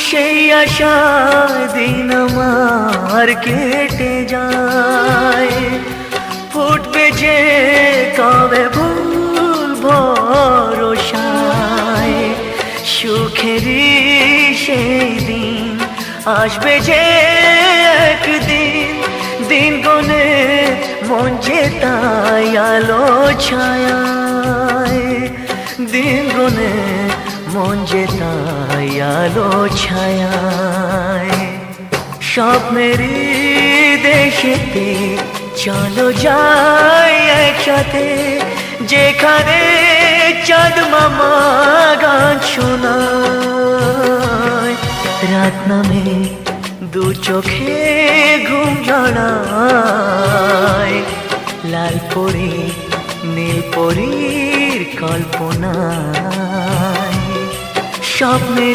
সেই আশায় দিন আমার কেটে যায়, ফুটবে যে কবে ভুল ভরসায়। সুখেরই সেই দিন আসবে যে একদিন, দিন গনে মন যে তাই আলো ছায়ায়, দিন গনে মন যে তাই আলো ছায়ায়। স্বপ্নেরই দেশেতে চলো যাই একসাথে, যেখানে চাঁদ মামা গান শোনায়। রাত নামে দু চোখে ঘুম জড়ায়, লাল পরি নীল পরীর কল্পনায়। স্বপ্নের